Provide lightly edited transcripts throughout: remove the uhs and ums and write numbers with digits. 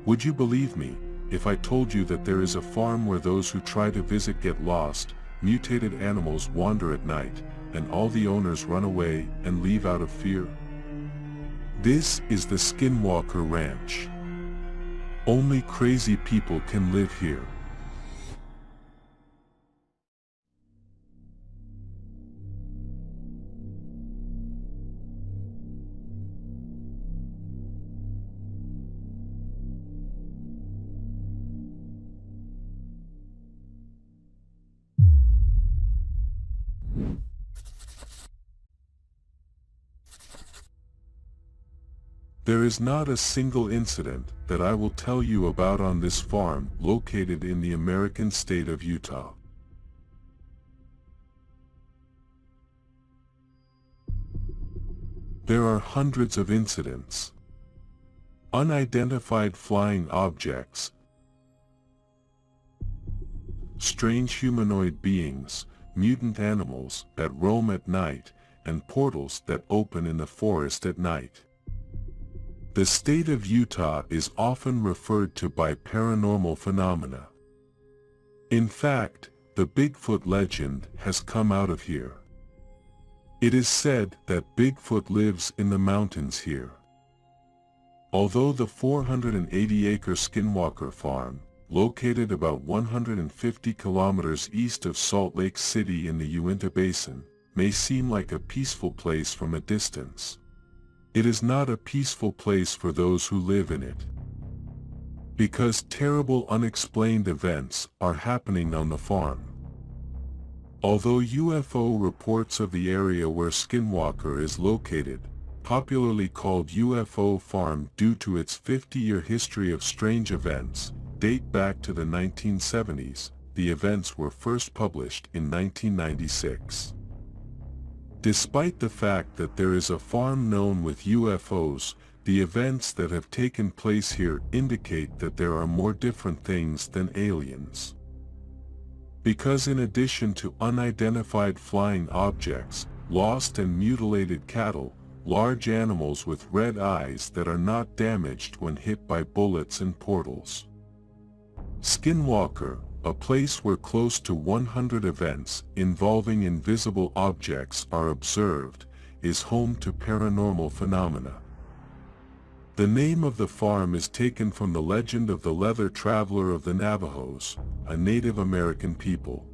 Would you believe me if I told you that there is a farm where those who try to visit get lost, mutated animals wander at night, and all the owners run away and leave out of fear? This is the Skinwalker Ranch. Only crazy people can live here. There is not a single incident that I will tell you about on this farm located in the American state of Utah. There are hundreds of incidents. Unidentified flying objects, strange humanoid beings, mutant animals that roam at night, and portals that open in the forest at night. The state of Utah is often referred to by paranormal phenomena. In fact, the Bigfoot legend has come out of here. It is said that Bigfoot lives in the mountains here. Although the 480-acre Skinwalker Farm, located about 150 kilometers east of Salt Lake City in the Uinta Basin, may seem like a peaceful place from a distance, it is not a peaceful place for those who live in it. Because terrible unexplained events are happening on the farm. Although UFO reports of the area where Skinwalker is located, popularly called UFO Farm due to its 50-year history of strange events, date back to the 1970s, the events were first published in 1996. Despite the fact that there is a farm known with UFOs, the events that have taken place here indicate that there are more different things than aliens. Because in addition to unidentified flying objects, lost and mutilated cattle, large animals with red eyes that are not damaged when hit by bullets and portals. Skinwalker, a place where close to 100 events involving invisible objects are observed, is home to paranormal phenomena. The name of the farm is taken from the legend of the leather traveler of the Navajos, a Native American people.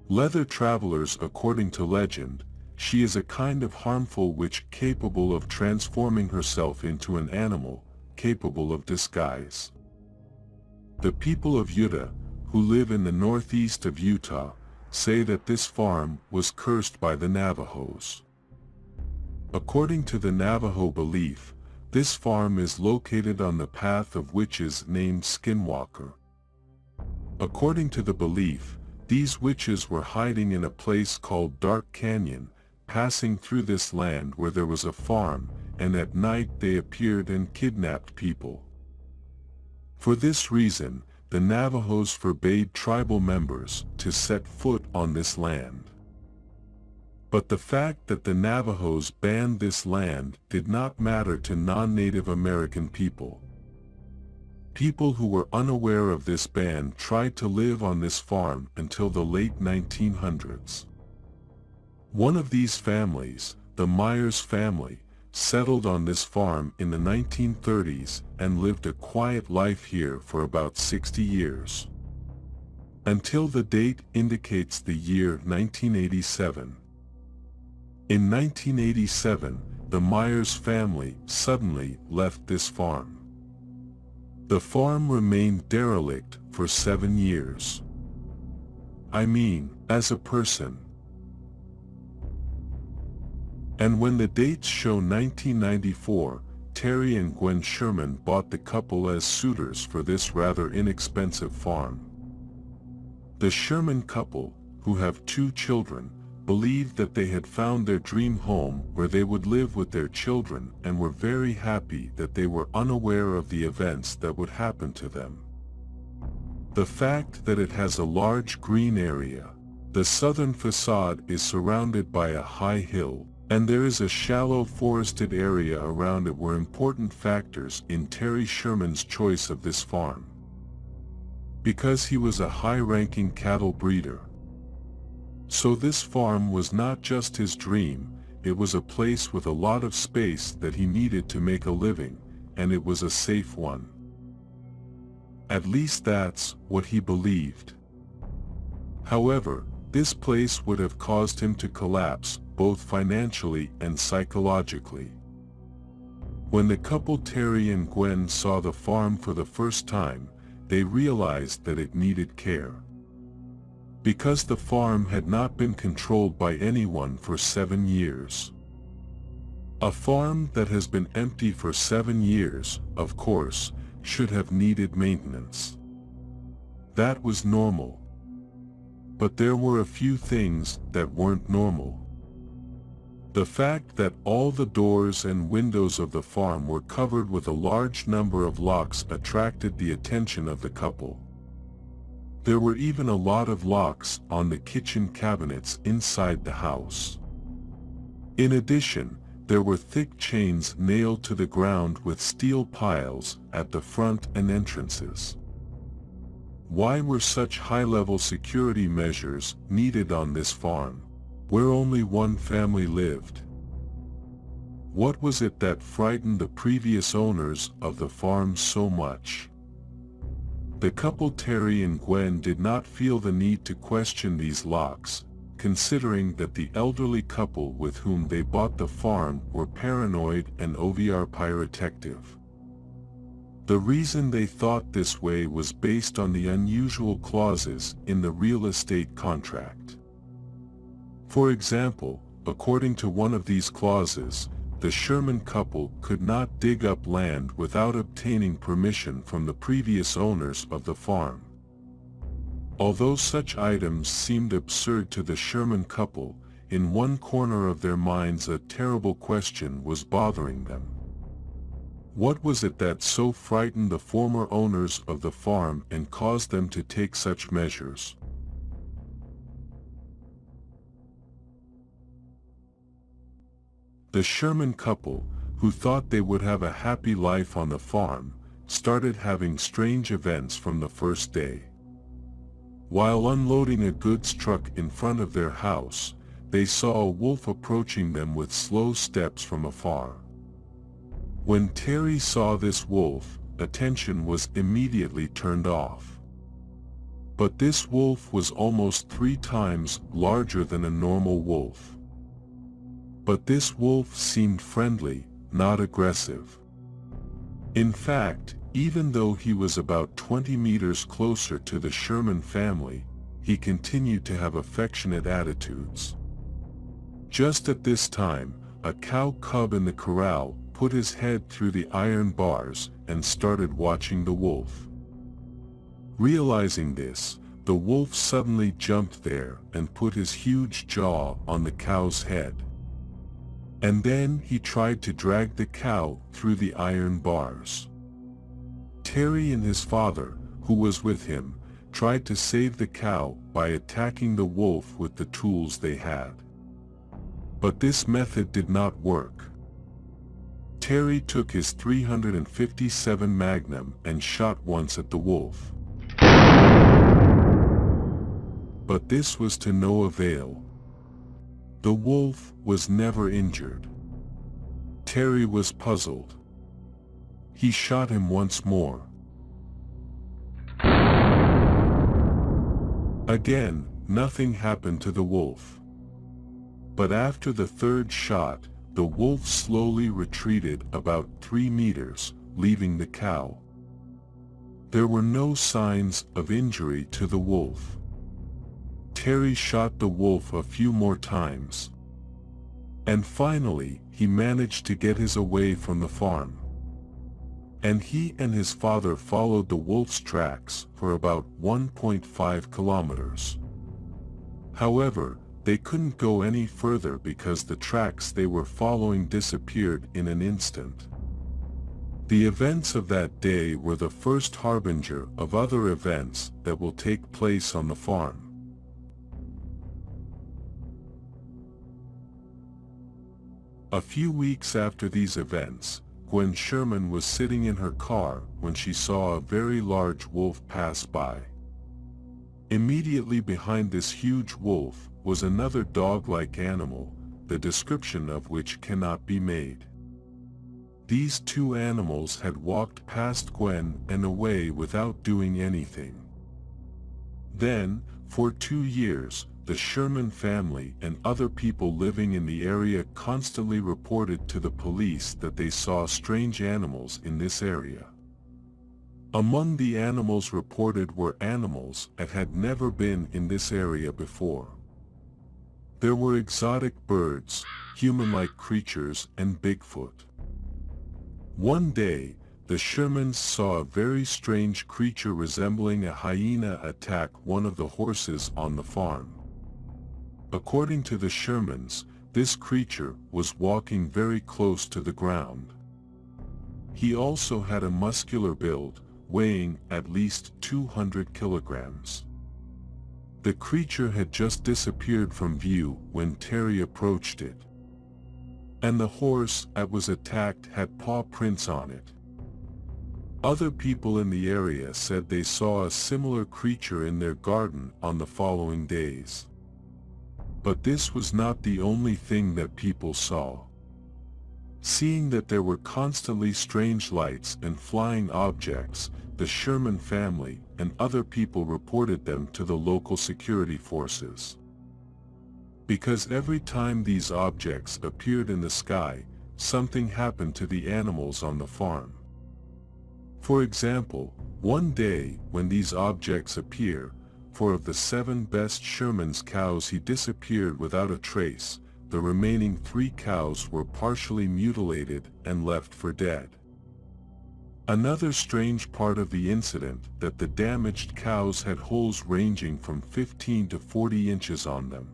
Leather travelers, according to legend, she is a kind of harmful witch capable of transforming herself into an animal, capable of disguise. The people of Utah, who live in the northeast of Utah, say that this farm was cursed by the Navajos. According to the Navajo belief, this farm is located on the path of witches named Skinwalker. According to the belief, these witches were hiding in a place called Dark Canyon, passing through this land where there was a farm, and at night they appeared and kidnapped people. For this reason, the Navajos forbade tribal members to set foot on this land. But the fact that the Navajos banned this land did not matter to non-Native American people. People who were unaware of this ban tried to live on this farm until the late 1900s. One of these families, the Myers family, settled on this farm in the 1930s and lived a quiet life here for about 60 years. Until the date indicates the year 1987. In 1987, the Myers family suddenly left this farm. The farm remained derelict for 7 years. I mean, as a person. And when the dates show 1994, Terry and Gwen Sherman bought the couple as suitors for this rather inexpensive farm. The Sherman couple, who have 2 children, believed that they had found their dream home where they would live with their children and were very happy that they were unaware of the events that would happen to them. The fact that it has a large green area, the southern facade is surrounded by a high hill, And there is a shallow forested area around it were important factors in Terry Sherman's choice of this farm. Because he was a high-ranking cattle breeder. So this farm was not just his dream, it was a place with a lot of space that he needed to make a living, and it was a safe one. At least that's what he believed. However, this place would have caused him to collapse, both financially and psychologically. When the couple Terry and Gwen saw the farm for the first time, they realized that it needed care. Because the farm had not been controlled by anyone for 7 years. A farm that has been empty for 7 years, of course, should have needed maintenance. That was normal. But there were a few things that weren't normal. The fact that all the doors and windows of the farm were covered with a large number of locks attracted the attention of the couple. There were even a lot of locks on the kitchen cabinets inside the house. In addition, there were thick chains nailed to the ground with steel piles at the front and entrances. Why were such high-level security measures needed on this farm, where only one family lived? What was it that frightened the previous owners of the farm so much? The couple Terry and Gwen did not feel the need to question these locks, considering that the elderly couple with whom they bought the farm were paranoid and OVR pyrotective. The reason they thought this way was based on the unusual clauses in the real estate contract. For example, according to one of these clauses, the Sherman couple could not dig up land without obtaining permission from the previous owners of the farm. Although such items seemed absurd to the Sherman couple, in one corner of their minds a terrible question was bothering them. What was it that so frightened the former owners of the farm and caused them to take such measures? The Sherman couple, who thought they would have a happy life on the farm, started having strange events from the first day. While unloading a goods truck in front of their house, they saw a wolf approaching them with slow steps from afar. When Terry saw this wolf, attention was immediately turned off. But this wolf was almost 3 times larger than a normal wolf. But this wolf seemed friendly, not aggressive. In fact, even though he was about 20 meters closer to the Sherman family, he continued to have affectionate attitudes. Just at this time, a cow cub in the corral put his head through the iron bars and started watching the wolf. Realizing this, the wolf suddenly jumped there and put his huge jaw on the cow's head. And then he tried to drag the cow through the iron bars. Terry and his father, who was with him, tried to save the cow by attacking the wolf with the tools they had. But this method did not work. Terry took his .357 Magnum and shot once at the wolf. But this was to no avail. The wolf was never injured. Terry was puzzled. He shot him once more. Again, nothing happened to the wolf. But after the third shot, the wolf slowly retreated about 3 meters, leaving the cow. There were no signs of injury to the wolf. Terry shot the wolf a few more times. And finally, he managed to get his away from the farm. And he and his father followed the wolf's tracks for about 1.5 kilometers. However, they couldn't go any further because the tracks they were following disappeared in an instant. The events of that day were the first harbinger of other events that will take place on the farm. A few weeks after these events, Gwen Sherman was sitting in her car when she saw a very large wolf pass by. Immediately behind this huge wolf was another dog-like animal, the description of which cannot be made. These two animals had walked past Gwen and away without doing anything. Then, for 2 years, the Sherman family and other people living in the area constantly reported to the police that they saw strange animals in this area. Among the animals reported were animals that had never been in this area before. There were exotic birds, human-like creatures, and Bigfoot. One day, the Shermans saw a very strange creature resembling a hyena attack one of the horses on the farm. According to the Shermans, this creature was walking very close to the ground. He also had a muscular build, weighing at least 200 kilograms. The creature had just disappeared from view when Terry approached it. And the horse that was attacked had paw prints on it. Other people in the area said they saw a similar creature in their garden on the following days. But this was not the only thing that people saw. Seeing that there were constantly strange lights and flying objects, the Sherman family and other people reported them to the local security forces. Because every time these objects appeared in the sky, something happened to the animals on the farm. For example, one day when these objects appear, 4 of the 7 best Sherman's cows he disappeared without a trace. The remaining 3 cows were partially mutilated and left for dead. Another strange part of the incident that the damaged cows had holes ranging from 15 to 40 inches on them.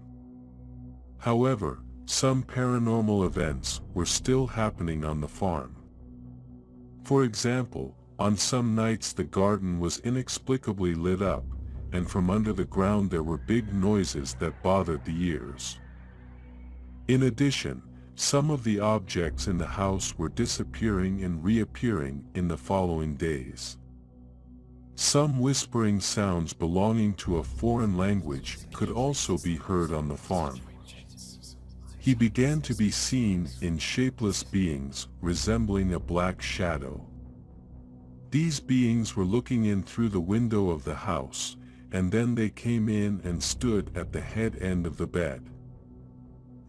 However, some paranormal events were still happening on the farm. For example, on some nights the garden was inexplicably lit up, and from under the ground there were big noises that bothered the ears. In addition, some of the objects in the house were disappearing and reappearing in the following days. Some whispering sounds belonging to a foreign language could also be heard on the farm. He began to be seen in shapeless beings resembling a black shadow. These beings were looking in through the window of the house, and then they came in and stood at the head end of the bed.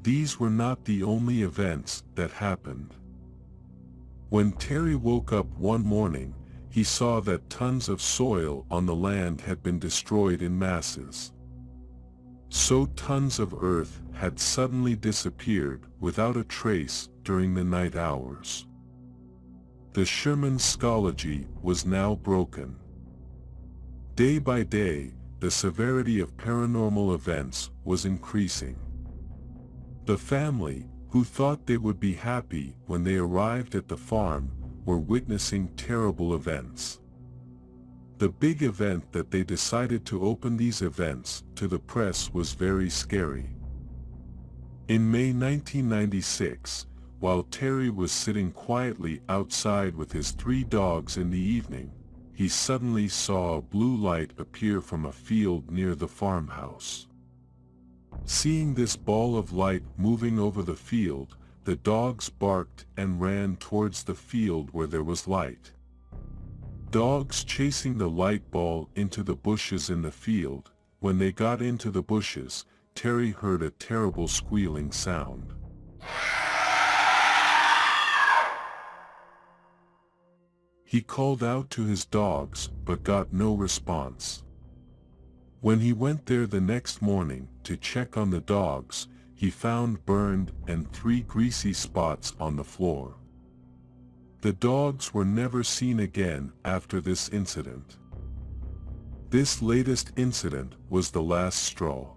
These were not the only events that happened. When Terry woke up one morning, he saw that tons of soil on the land had been destroyed in masses. So tons of earth had suddenly disappeared without a trace during the night hours. The Sherman scology was now broken. Day by day, the severity of paranormal events was increasing. The family, who thought they would be happy when they arrived at the farm, were witnessing terrible events. The big event that they decided to open these events to the press was very scary. In May 1996, while Terry was sitting quietly outside with his 3 dogs in the evening, he suddenly saw a blue light appear from a field near the farmhouse. Seeing this ball of light moving over the field, the dogs barked and ran towards the field where there was light. Dogs chasing the light ball into the bushes in the field. When they got into the bushes, Terry heard a terrible squealing sound. He called out to his dogs but got no response. When he went there the next morning to check on the dogs, he found burned and 3 greasy spots on the floor. The dogs were never seen again after this incident. This latest incident was the last straw.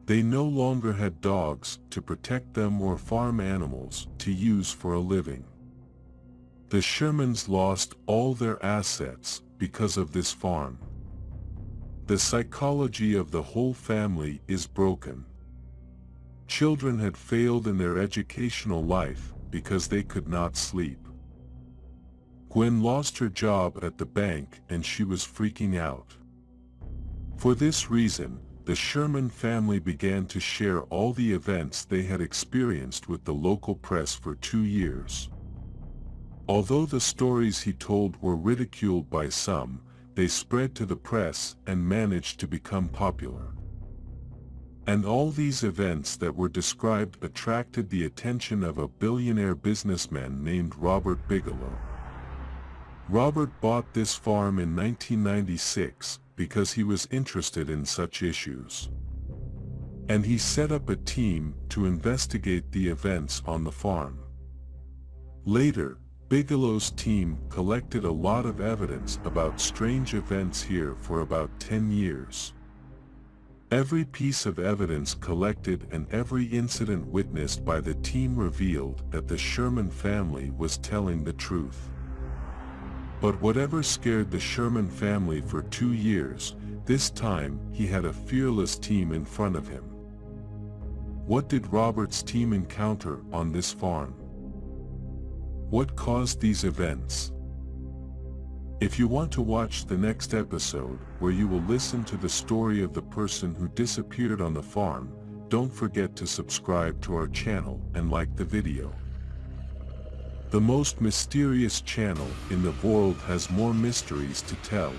They no longer had dogs to protect them or farm animals to use for a living. The Shermans lost all their assets because of this farm. The psychology of the whole family is broken. Children had failed in their educational life because they could not sleep. Gwen lost her job at the bank and she was freaking out. For this reason, the Sherman family began to share all the events they had experienced with the local press for 2 years. Although the stories he told were ridiculed by some, they spread to the press and managed to become popular. And all these events that were described attracted the attention of a billionaire businessman named Robert Bigelow. Robert bought this farm in 1996 because he was interested in such issues. And he set up a team to investigate the events on the farm. Later, Bigelow's team collected a lot of evidence about strange events here for about 10 years. Every piece of evidence collected and every incident witnessed by the team revealed that the Sherman family was telling the truth. But whatever scared the Sherman family for 2 years, this time he had a fearless team in front of him. What did Robert's team encounter on this farm? What caused these events? If you want to watch the next episode, where you will listen to the story of the person who disappeared on the farm, don't forget to subscribe to our channel and like the video. The most mysterious channel in the world has more mysteries to tell.